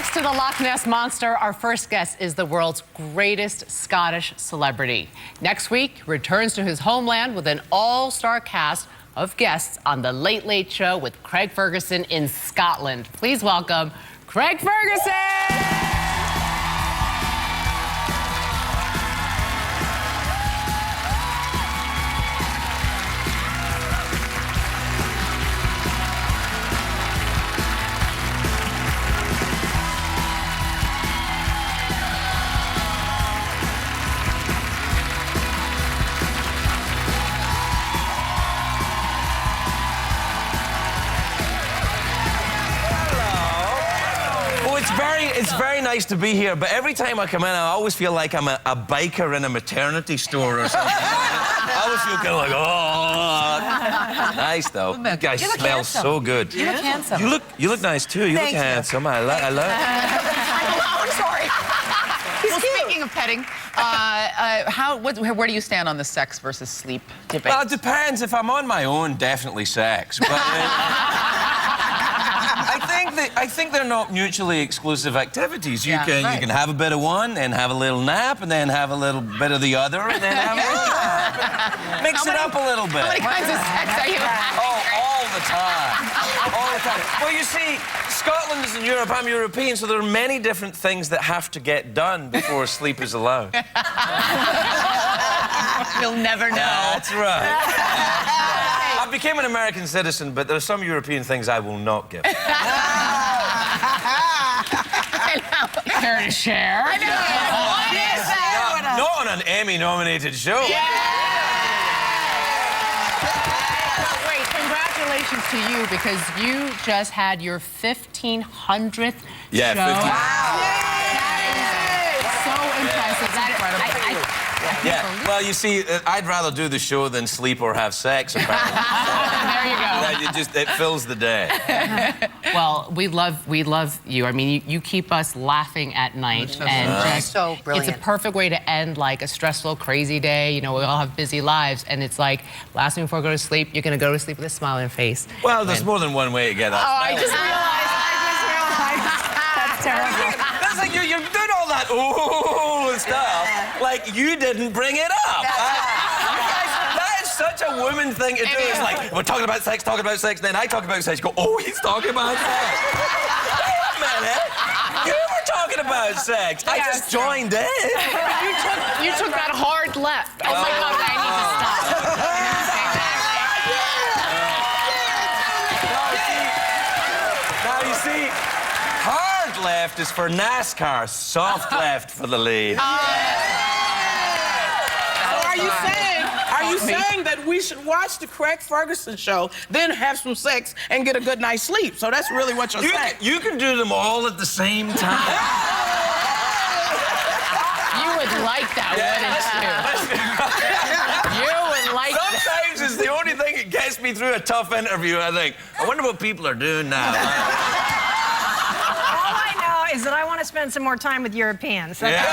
Next to the Loch Ness Monster, our first guest is the world's greatest Scottish celebrity. Next week, he returns to his homeland with an all-star cast of guests on The Late Late Show with Craig Ferguson in Scotland. Please welcome Craig Ferguson! It's very nice to be here, but every time I come in, I always feel like I'm a biker in a maternity store or something. I always feel kind of like, oh. Nice, though. You guys smell so good. You look handsome. You look nice, too. You look handsome. I love it. I'm sorry. Well, speaking of petting, where do you stand on the sex versus sleep debate? Well, it depends. If I'm on my own, definitely sex. But I think they're not mutually exclusive activities. You can have a bit of one and have a little nap and then have a little bit of the other and then have a little nap. Mix it up a little bit. How many kinds of sex are you having? Oh, all the time. All the time. Well, you see, Scotland is in Europe, I'm European, so there are many different things that have to get done before sleep is allowed. You'll never know. That's right. I became an American citizen, but there are some European things I will not give. Care to share? I know. What is that? Not on an Emmy-nominated show. Yeah. Wait, congratulations to you, because you just had your 1,500th show. 15. Wow. So impressive. That's incredible. Yeah, well, you see, I'd rather do the show than sleep or have sex, apparently. There you go. It fills the day. Well, we love you. I mean, you keep us laughing at night. And just, so brilliant. It's a perfect way to end, like, a stressful, crazy day. You know, we all have busy lives. And it's like, last thing before I go to sleep, you're going to go to sleep with a smile on your face. Well, there's more than one way to get that. Oh, I just realized. That's terrible. That's like you're doing all that ooh and stuff. Like, you didn't bring it up. That is such a woman thing to do. It's like, we're talking about sex, then I talk about sex, you go, oh, he's talking about sex. Wait a minute. You were talking about sex. I just joined in. You took that hard left. Oh, my God, I need to stop. Now, you see, hard left is for NASCAR, soft left for the lead. Are you saying that we should watch the Craig Ferguson show, then have some sex and get a good night's sleep? So that's really what you're saying. You can do them all at the same time. You would like that, wouldn't you? You would like that. Sometimes it's the only thing that gets me through a tough interview. I think, I wonder what people are doing now. Is that I want to spend some more time with Europeans. Yeah.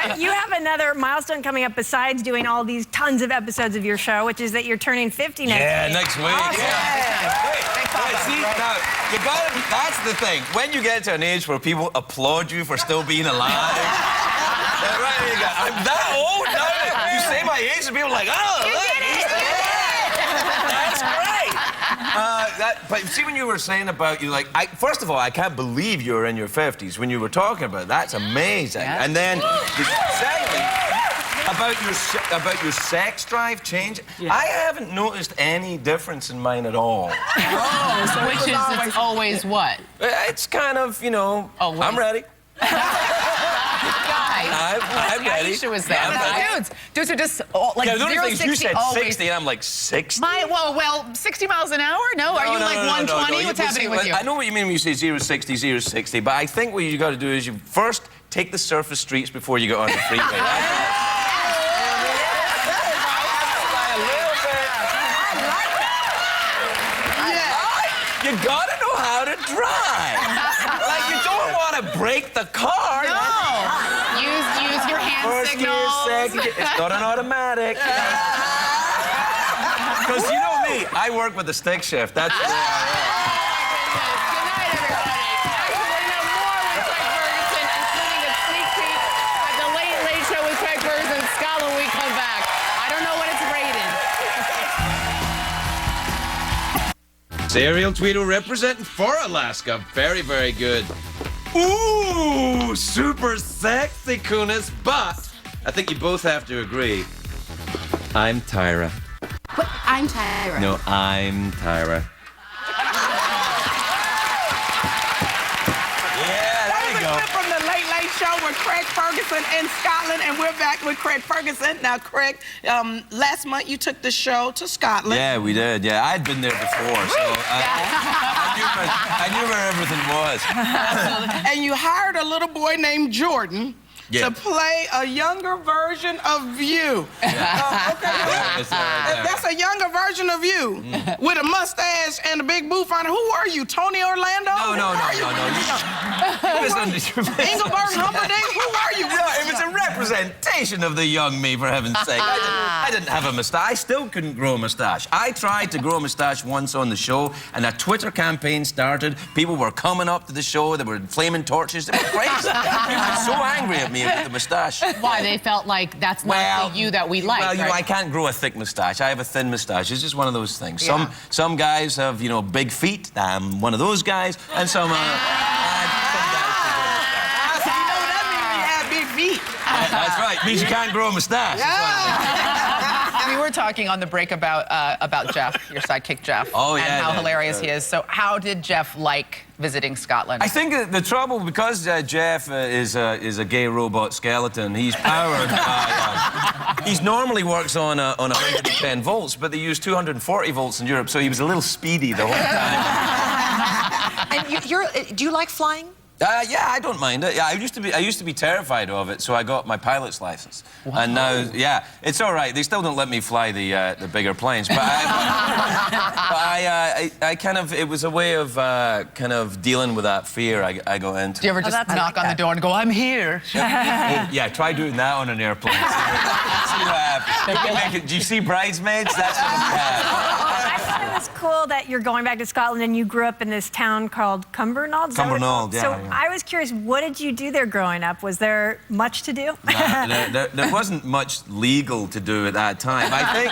But you have another milestone coming up besides doing all these tons of episodes of your show, which is that you're turning 50 next week. Yeah, next week. Awesome. Wait, see, now, you gotta, that's the thing. When you get to an age where people applaud you for still being alive, right, you go, I'm that old now. You say my age and people are like, oh, look, he's that's great. But see, when you were saying about you, like, first of all, I can't believe you were in your 50s when you were talking about it. That's amazing. Yeah. And then, secondly, about your sex drive change, I haven't noticed any difference in mine at all. Oh, so which is it's always what? It's kind of, you know, I'm ready. I'm ready. Aisha was there. Dudes are just like 0 60. You said 60, and I'm like 60. Well, 60 miles an hour? No, are you like 120? What's happening with you? I know what you mean when you say 0 60, 0 60, but I think what you got to do is you first take the surface streets before you get on the freeway. You gotta know how to drive. Like, you don't want to break the car. No. Use your hand signals. First gear, second gear. It's not an automatic. Because you know me, I work with the stick shift. That's the way I am. Good night, everybody. Actually, we're going to have more Ariel Tweedle representing for Alaska. Very, very good. Ooh, super sexy, Kunis. But I think you both have to agree. I'm Tyra. What? I'm Tyra. No, I'm Tyra. Yeah, there you go. From the Late Late Show with Craig Ferguson in Scotland, and we're back with Craig Ferguson. Now, Craig, last month you took the show to Scotland. Yeah, we did. Yeah, I'd been there before, so I knew where everything was. And you hired a little boy named Jordan to play a younger version of you. That's a younger version of you with a mustache and a big booth on it. Who are you, Tony Orlando? No. Engelbert Humperdinck? Who are you? No, it was a representation of the young me, for heaven's sake. I didn't have a mustache. I still couldn't grow a mustache. I tried to grow a mustache once on the show, and a Twitter campaign started. People were coming up to the show. They were flaming torches. It was crazy. People were so angry at me with the mustache. Why? They felt like that's not the you that we like. Well, right? I can't grow a thick mustache. I have a thin mustache. It's just one of those things. Yeah. Some guys have, big feet. I'm one of those guys, and some guys That's right. Means you can't grow a mustache. We were talking on the break about Jeff, your sidekick Jeff, and how hilarious he is. So how did Jeff like visiting Scotland? I think that the trouble, because Jeff is a gay robot skeleton, he's powered by... he normally works on 110 volts, but they use 240 volts in Europe, so he was a little speedy the whole time. And do you like flying? Yeah, I don't mind it. Yeah, I used to be terrified of it, so I got my pilot's license. Wow. And now, yeah, it's all right. They still don't let me fly the bigger planes, but I kind of, it was a way of kind of dealing with that fear I got into. Do you ever just knock on the door and go, "I'm here"? Yeah, try doing that on an airplane. See what happens. Do you see Bridesmaids? That's what we have. It's cool that you're going back to Scotland and you grew up in this town called Cumbernauld. Cumbernauld, yeah. So I was curious, what did you do there growing up? Was there much to do? There wasn't much legal to do at that time. I think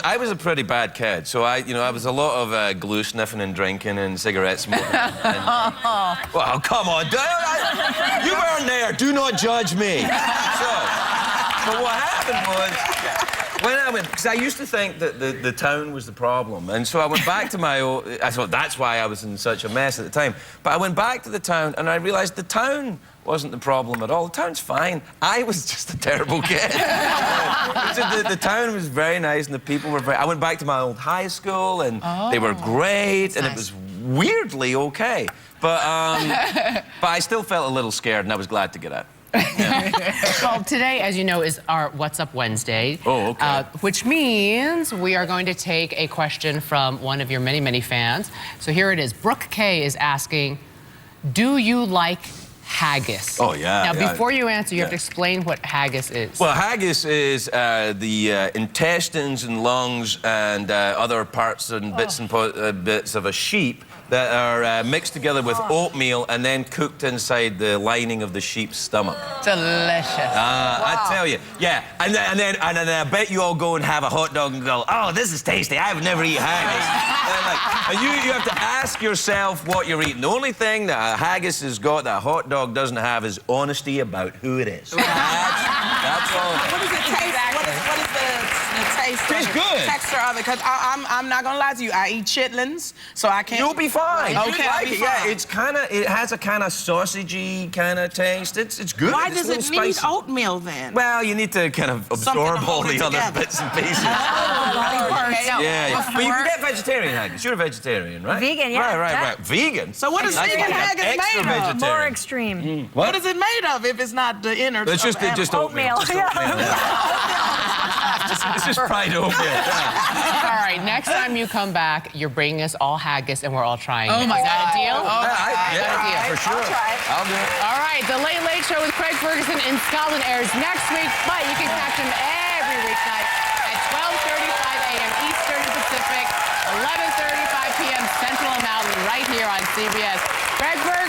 I was a pretty bad kid. So I was a lot of glue sniffing and drinking and cigarette smoking. Well, come on, you weren't there. Do not judge me. But what happened was, when I went, because I used to think that the town was the problem, and so I went back to my old, I thought that's why I was in such a mess at the time. But I went back to the town, and I realized the town wasn't the problem at all. The town's fine. I was just a terrible kid. The town was very nice, and the people were very... I went back to my old high school, and they were great, and it was weirdly okay. But I still felt a little scared, and I was glad to get out. Yeah. Well, today, as you know, is our What's Up Wednesday. Oh, okay. Which means we are going to take a question from one of your many, many fans. So here it is. Brooke K is asking, do you like haggis? Oh, yeah. Now, before you answer, you have to explain what haggis is. Well, haggis is the intestines and lungs and other parts and bits and bits of a sheep that are mixed together with oatmeal and then cooked inside the lining of the sheep's stomach. Delicious. I tell you, yeah. And then I bet you all go and have a hot dog and go, "Oh, this is tasty. I would never eat haggis." And you have to ask yourself what you're eating. The only thing that a haggis has got that a hot dog doesn't have is honesty about who it is. That's all. What does it taste? What is the taste? Tastes good. Texture of it? Because I'm not gonna lie to you. I eat chitlins, so I can't. You'll be fine. Okay, I'll be fine. Yeah, it has a kind of sausagey kind of taste. It's good. Why does it need oatmeal then? Well, you need to kind of absorb all the other bits and pieces. Yeah. But you can get vegetarian haggis. You're a vegetarian, right? Vegan, yeah. Right. Vegan? So what is vegan haggis extra made of? vegetarian. More extreme. What is it made of if it's not the innards? It's just oatmeal. It's just fried oatmeal. All right, next time you come back, you're bringing us all haggis and we're all trying it. Oh my Is that God. a deal? Yeah, for sure. I'll do it. All right, The Late Late Show with Craig Ferguson in Scotland airs next week, but you can catch him every weeknight at 12:35 a.m. Eastern Pacific, 11:35 p.m. Central and Mountain, right here on CBS. Craig Ferguson.